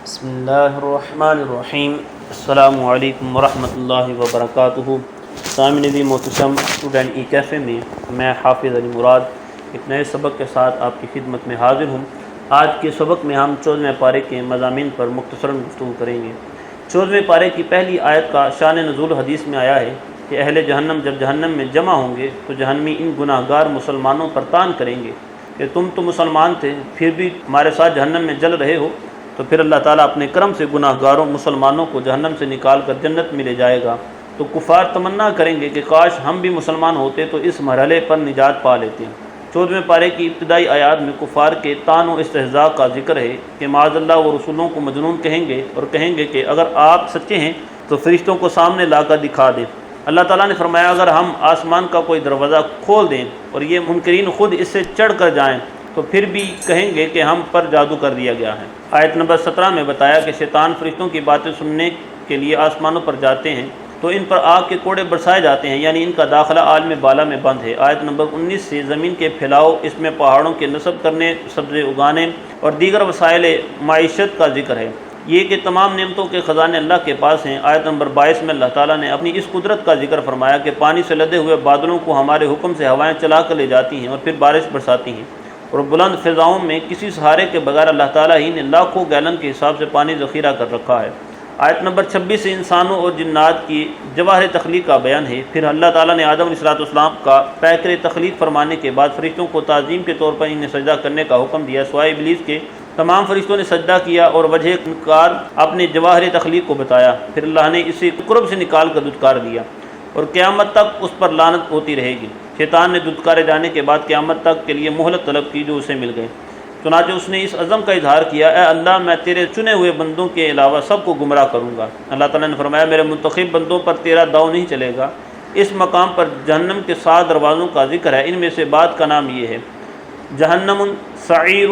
بسم اللہ الرحمن الرحیم۔ السلام علیکم ورحمۃ اللہ وبرکاتہ۔ سامعین محتشم اسٹوڈنٹ ای کیفے میں میں حافظ علی مراد ایک نئے سبق کے ساتھ آپ کی خدمت میں حاضر ہوں۔ آج کے سبق میں ہم 14ویں پارے کے مضامین پر مختصراً گفتگو کریں گے۔ 14ویں پارے کی پہلی آیت کا شان نزول حدیث میں آیا ہے کہ اہل جہنم جب جہنم میں جمع ہوں گے تو جہنمی ان گناہ گار مسلمانوں پر طعن کریں گے کہ تم تو مسلمان تھے، پھر بھی ہمارے ساتھ جہنم میں جل رہے ہو۔ تو پھر اللہ تعالیٰ اپنے کرم سے گناہ گاروں مسلمانوں کو جہنم سے نکال کر جنت میں لے جائے گا۔ تو کفار تمنا کریں گے کہ کاش ہم بھی مسلمان ہوتے تو اس مرحلے پر نجات پا لیتے۔ 14ویں پارے کی ابتدائی آیات میں کفار کے طعن و استہزاء کا ذکر ہے کہ معاذ اللہ وہ رسولوں کو مجنون کہیں گے اور کہیں گے کہ اگر آپ سچے ہیں تو فرشتوں کو سامنے لا کر دکھا دیں۔ اللہ تعالیٰ نے فرمایا اگر ہم آسمان کا کوئی دروازہ کھول دیں اور یہ منکرین خود اس سے چڑھ کر جائیں تو پھر بھی کہیں گے کہ ہم پر جادو کر دیا گیا ہے۔ آیت نمبر 17 میں بتایا کہ شیطان فرشتوں کی باتیں سننے کے لیے آسمانوں پر جاتے ہیں تو ان پر آگ کے کوڑے برسائے جاتے ہیں، یعنی ان کا داخلہ عالم بالا میں بند ہے۔ آیت نمبر 19 سے زمین کے پھیلاؤ، اس میں پہاڑوں کے نصب کرنے، سبزے اگانے اور دیگر وسائل معیشت کا ذکر ہے، یہ کہ تمام نعمتوں کے خزانے اللہ کے پاس ہیں۔ آیت نمبر 22 میں اللہ تعالیٰ نے اپنی اس قدرت کا ذکر فرمایا کہ پانی سے لدے ہوئے بادلوں کو ہمارے حکم سے ہوائیں چلا کر لے جاتی ہیں اور پھر بارش برساتی ہیں، اور بلند فضاؤں میں کسی سہارے کے بغیر اللہ تعالیٰ ہی نے لاکھوں گیلن کے حساب سے پانی ذخیرہ کر رکھا ہے۔ آیت نمبر 26 سے انسانوں اور جنات کی جواہر تخلیق کا بیان ہے۔ پھر اللہ تعالیٰ نے آدم علیہ السلام کا پیکر تخلیق فرمانے کے بعد فرشتوں کو تعظیم کے طور پر انہیں سجدہ کرنے کا حکم دیا، سوائے ابلیس کے تمام فرشتوں نے سجدہ کیا اور وجہ انکار اپنے جواہر تخلیق کو بتایا۔ پھر اللہ نے اسے قرب سے نکال کر دھتکار دیا اور قیامت تک اس پر لعنت ہوتی رہے گی۔ شیطان نے دھتکارے جانے کے بعد قیامت تک کے لیے مہلت طلب کی جو اسے مل گئی، چنانچہ اس نے اس عزم کا اظہار کیا، اے اللہ میں تیرے چنے ہوئے بندوں کے علاوہ سب کو گمراہ کروں گا۔ اللہ تعالیٰ نے فرمایا میرے منتخب بندوں پر تیرا داؤ نہیں چلے گا۔ اس مقام پر جہنم کے 7 دروازوں کا ذکر ہے، ان میں سے بعد کا نام یہ ہے: جہنم، سعیر،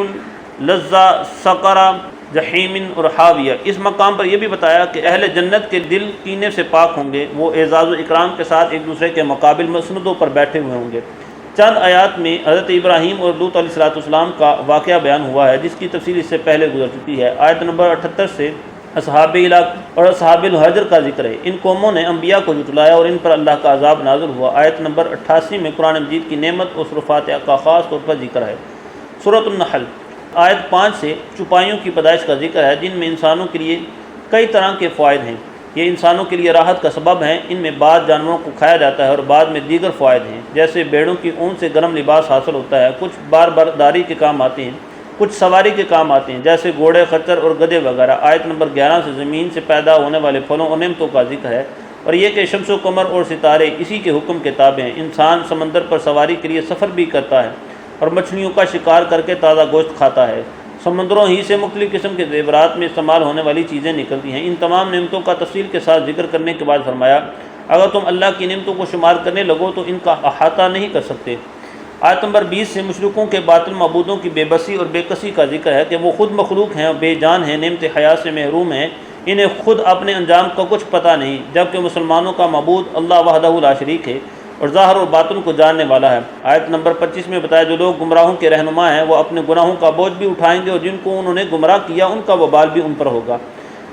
لظہ، سقرہ، جحیم اور حاویہ۔ اس مقام پر یہ بھی بتایا کہ اہل جنت کے دل کینے سے پاک ہوں گے، وہ اعزاز و اکرام کے ساتھ ایک دوسرے کے مقابل مسندوں پر بیٹھے ہوئے ہوں گے۔ چند آیات میں حضرت ابراہیم اور لوط علیہ السلام کا واقعہ بیان ہوا ہے جس کی تفصیل اس سے پہلے گزر چکی ہے۔ آیت نمبر 78 سے اصحاب علاق اور اصحاب الحجر کا ذکر ہے، ان قوموں نے انبیاء کو جھٹلایا اور ان پر اللہ کا عذاب نازل ہوا۔ آیت نمبر 88 میں قرآن مجید کی نعمت اور صرفات کا خاص طور پر ذکر ہے۔ سورۃ النحل آیت 5 سے چوپایوں کی پیدائش کا ذکر ہے جن میں انسانوں کے لیے کئی طرح کے فوائد ہیں، یہ انسانوں کے لیے راحت کا سبب ہیں۔ ان میں بعض جانوروں کو کھایا جاتا ہے اور بعد میں دیگر فوائد ہیں، جیسے بیڑوں کی اون سے گرم لباس حاصل ہوتا ہے، کچھ بار برداری کے کام آتے ہیں، کچھ سواری کے کام آتے ہیں جیسے گھوڑے، خچر اور گدھے وغیرہ۔ آیت نمبر 11 سے زمین سے پیدا ہونے والے پھلوں اور نعمتوں کا ذکر ہے، اور یہ کہ شمس و قمر اور ستارے اسی کے حکم کے تابع ہیں۔ انسان سمندر پر سواری کے لیے سفر بھی کرتا ہے اور مچھلیوں کا شکار کر کے تازہ گوشت کھاتا ہے۔ سمندروں ہی سے مختلف قسم کے زیورات میں استعمال ہونے والی چیزیں نکلتی ہیں۔ ان تمام نعمتوں کا تفصیل کے ساتھ ذکر کرنے کے بعد فرمایا اگر تم اللہ کی نعمتوں کو شمار کرنے لگو تو ان کا احاطہ نہیں کر سکتے۔ آیت نمبر 20 سے مشرکوں کے باطل معبودوں کی بے بسی اور بے کسی کا ذکر ہے کہ وہ خود مخلوق ہیں اور بے جان ہیں، نعمت حیات سے محروم ہیں، انہیں خود اپنے انجام کا کچھ پتہ نہیں، جبکہ مسلمانوں کا معبود اللہ وحدہ لا شریک ہے اور ظاہر اور باطن کو جاننے والا ہے۔ آیت نمبر 25 میں بتایا جو لوگ گمراہوں کے رہنما ہیں وہ اپنے گناہوں کا بوجھ بھی اٹھائیں گے اور جن کو انہوں نے گمراہ کیا ان کا وبال بھی ان پر ہوگا۔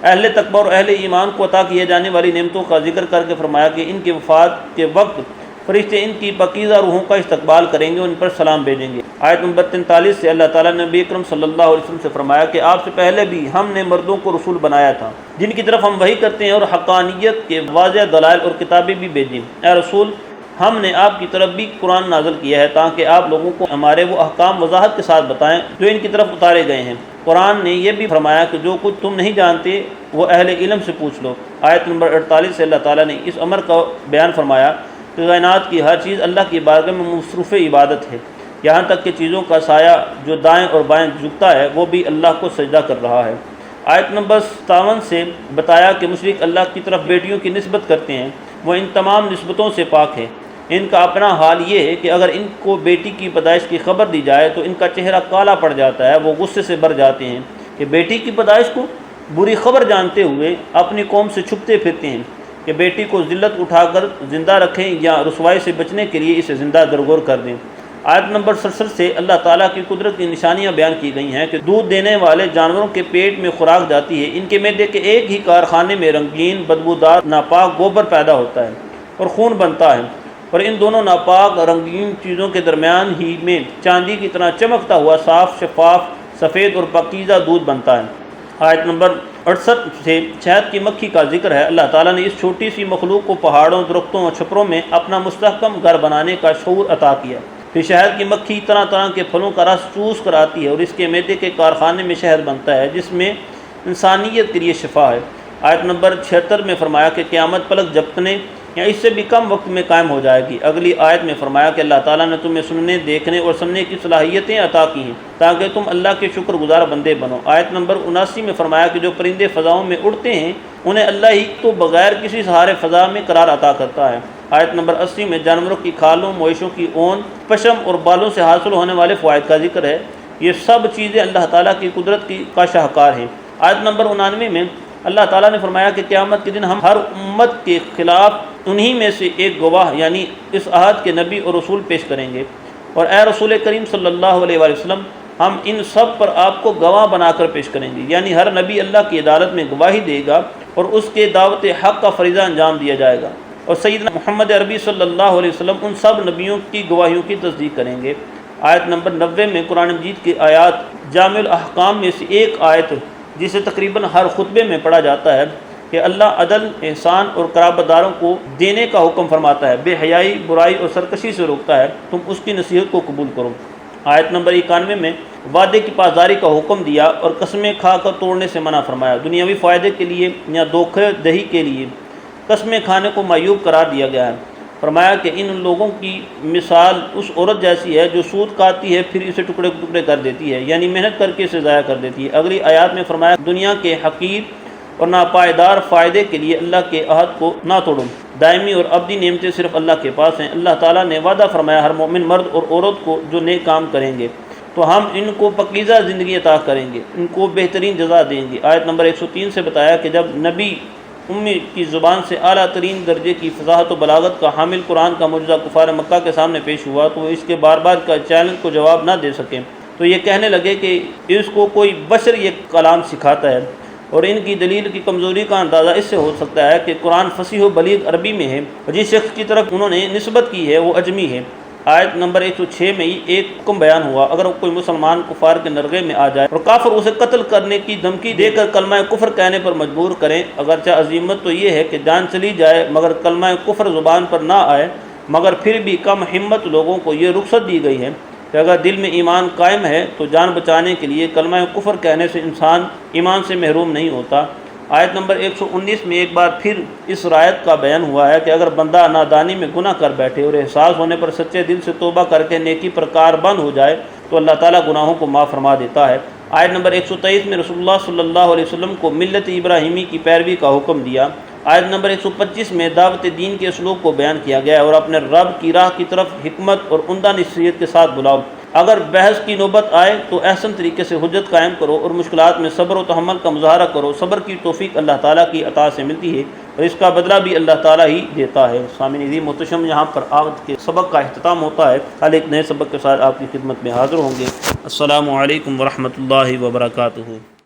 اہل تقوی اور اہل ایمان کو عطا کیے جانے والی نعمتوں کا ذکر کر کے فرمایا کہ ان کی وفات کے وقت فرشتے ان کی پاکیزہ روحوں کا استقبال کریں گے، ان پر سلام بھیجیں گے۔ آیت نمبر 43 سے اللہ تعالیٰ نے نبی اکرم صلی اللہ علیہ وسلم سے فرمایا کہ آپ سے پہلے بھی ہم نے مردوں کو رسول بنایا تھا جن کی طرف ہم وحی کرتے ہیں اور حقانیت کے واضح دلائل اور کتابیں بھی بھیجیں۔ اے رسول ہم نے آپ کی طرف بھی قرآن نازل کیا ہے تاکہ آپ لوگوں کو ہمارے وہ احکام وضاحت کے ساتھ بتائیں جو ان کی طرف اتارے گئے ہیں۔ قرآن نے یہ بھی فرمایا کہ جو کچھ تم نہیں جانتے وہ اہل علم سے پوچھ لو۔ آیت نمبر 48 سے اللہ تعالیٰ نے اس امر کا بیان فرمایا کہ کائنات کی ہر چیز اللہ کی بارگاہ میں مصروف عبادت ہے، یہاں تک کہ چیزوں کا سایہ جو دائیں اور بائیں جھکتا ہے وہ بھی اللہ کو سجدہ کر رہا ہے۔ آیت نمبر 57 سے بتایا کہ مشرک اللہ کی طرف بیٹیوں کی نسبت کرتے ہیں، وہ ان تمام نسبتوں سے پاک ہیں۔ ان کا اپنا حال یہ ہے کہ اگر ان کو بیٹی کی پیدائش کی خبر دی جائے تو ان کا چہرہ کالا پڑ جاتا ہے، وہ غصے سے بھر جاتے ہیں کہ بیٹی کی پیدائش کو بری خبر جانتے ہوئے اپنی قوم سے چھپتے پھرتے ہیں کہ بیٹی کو ذلت اٹھا کر زندہ رکھیں یا رسوائی سے بچنے کے لیے اسے زندہ درگور کر دیں۔ آیت نمبر 67 سے اللہ تعالیٰ کی قدرت کی نشانیاں بیان کی گئی ہیں کہ دودھ دینے والے جانوروں کے پیٹ میں خوراک جاتی ہے، ان کے معدے کے ایک ہی کارخانے میں رنگین بدبودار ناپاک گوبر پیدا ہوتا ہے اور خون بنتا ہے، اور ان دونوں ناپاک رنگین چیزوں کے درمیان ہی میں چاندی کی طرح چمکتا ہوا صاف شفاف سفید اور پاکیزہ دودھ بنتا ہے۔ آیت نمبر 68 سے شہد کی مکھی کا ذکر ہے۔ اللہ تعالیٰ نے اس چھوٹی سی مخلوق کو پہاڑوں، درختوں اور چھپروں میں اپنا مستحکم گھر بنانے کا شعور عطا کیا۔ پھر شہد کی مکھی طرح طرح کے پھلوں کا رس چوس کر آتی ہے اور اس کے معدے کے کارخانے میں شہد بنتا ہے جس میں انسانیت کے لیے شفا ہے۔ آیت نمبر 76 میں فرمایا کہ قیامت پلک جھپکنے یا اس سے بھی کم وقت میں قائم ہو جائے گی۔ اگلی آیت میں فرمایا کہ اللہ تعالیٰ نے تمہیں سننے، دیکھنے اور سمجھنے کی صلاحیتیں عطا کی ہیں تاکہ تم اللہ کے شکر گزار بندے بنو۔ آیت نمبر 79 میں فرمایا کہ جو پرندے فضاؤں میں اڑتے ہیں انہیں اللہ ہی تو بغیر کسی سہارے فضا میں قرار عطا کرتا ہے۔ آیت نمبر 80 میں جانوروں کی کھالوں، مویشوں کی اون، پشم اور بالوں سے حاصل ہونے والے فوائد کا ذکر ہے۔ یہ سب چیزیں اللہ تعالیٰ کی قدرت کا شاہکار ہیں۔ آیت نمبر 99 میں اللہ تعالیٰ نے فرمایا کہ قیامت کے دن ہم ہر امت کے خلاف انہی میں سے ایک گواہ یعنی اس عہد کے نبی اور رسول پیش کریں گے، اور اے رسول کریم صلی اللہ علیہ وآلہ وسلم ہم ان سب پر آپ کو گواہ بنا کر پیش کریں گے، یعنی ہر نبی اللہ کی عدالت میں گواہی دے گا اور اس کے دعوت حق کا فریضہ انجام دیا جائے گا، اور سیدنا محمد عربی صلی اللہ علیہ وسلم ان سب نبیوں کی گواہیوں کی تصدیق کریں گے۔ آیت نمبر 90 میں قرآن مجید کی آیات جامع الاحکام میں سے ایک آیت جسے تقریباً ہر خطبے میں پڑھا جاتا ہے کہ اللہ عدل، احسان اور قرابت داروں کو دینے کا حکم فرماتا ہے، بے حیائی، برائی اور سرکشی سے روکتا ہے، تم اس کی نصیحت کو قبول کرو۔ آیت نمبر 91 میں وعدے کی پاسداری کا حکم دیا اور قسمیں کھا کر توڑنے سے منع فرمایا۔ دنیاوی فائدے کے لیے یا دھوکہ دہی کے لیے قسمیں کھانے کو معیوب قرار دیا گیا ہے۔ فرمایا کہ ان لوگوں کی مثال اس عورت جیسی ہے جو سود کھاتی ہے پھر اسے ٹکڑے ٹکڑے کر دیتی ہے، یعنی محنت کر کے اسے ضائع کر دیتی ہے۔ اگلی آیات میں فرمایا دنیا کے حقیر اور ناپائیدار فائدے کے لیے اللہ کے عہد کو نہ توڑو، دائمی اور ابدی نعمتیں صرف اللہ کے پاس ہیں۔ اللہ تعالیٰ نے وعدہ فرمایا ہر مومن مرد اور عورت کو جو نیک کام کریں گے تو ہم ان کو پاکیزہ زندگی عطا کریں گے، ان کو بہترین جزا دیں گے۔ آیت نمبر 103 سے بتایا کہ جب نبی امی کی زبان سے اعلیٰ ترین درجے کی فصاحت و بلاغت کا حامل قرآن کا معجزہ کفار مکہ کے سامنے پیش ہوا تو وہ اس کے بار بار کا چیلنج کو جواب نہ دے سکے، تو یہ کہنے لگے کہ اس کو کوئی بشر یہ کلام سکھاتا ہے، اور ان کی دلیل کی کمزوری کا اندازہ اس سے ہو سکتا ہے کہ قرآن فصیح و بلیغ عربی میں ہے اور جس شخص کی طرف انہوں نے نسبت کی ہے وہ اجمی ہے۔ آیت نمبر 106 میں ایک حکم بیان ہوا، اگر کوئی مسلمان کفار کے نرغے میں آ جائے اور کافر اسے قتل کرنے کی دھمکی دے کر کلمہ کفر کہنے پر مجبور کریں، اگرچہ عزیمت تو یہ ہے کہ جان چلی جائے مگر کلمہ کفر زبان پر نہ آئے، مگر پھر بھی کم ہمت لوگوں کو یہ رخصت دی گئی ہے کہ اگر دل میں ایمان قائم ہے تو جان بچانے کے لیے کلمہ کفر کہنے سے انسان ایمان سے محروم نہیں ہوتا۔ آیت نمبر 119 میں ایک بار پھر اس رایت کا بیان ہوا ہے کہ اگر بندہ نادانی میں گناہ کر بیٹھے اور احساس ہونے پر سچے دل سے توبہ کر کے نیکی پر کاربند ہو جائے تو اللہ تعالیٰ گناہوں کو معاف فرما دیتا ہے۔ آیت نمبر 123 میں رسول اللہ صلی اللہ علیہ وسلم کو ملت ابراہیمی کی پیروی کا حکم دیا۔ آیت نمبر 125 میں دعوت دین کے اسلوب کو بیان کیا گیا ہے اور اپنے رب کی راہ کی طرف حکمت اور عمدہ نصیحت کے ساتھ بلاؤ۔ اگر بحث کی نوبت آئے تو احسن طریقے سے حجت قائم کرو اور مشکلات میں صبر و تحمل کا مظاہرہ کرو۔ صبر کی توفیق اللہ تعالیٰ کی عطا سے ملتی ہے اور اس کا بدلہ بھی اللہ تعالیٰ ہی دیتا ہے۔ سامعین عزیز محتشم، یہاں پر آج کے سبق کا اختتام ہوتا ہے۔ کل ایک نئے سبق کے ساتھ آپ کی خدمت میں حاضر ہوں گے۔ السلام علیکم ورحمۃ اللہ وبرکاتہ۔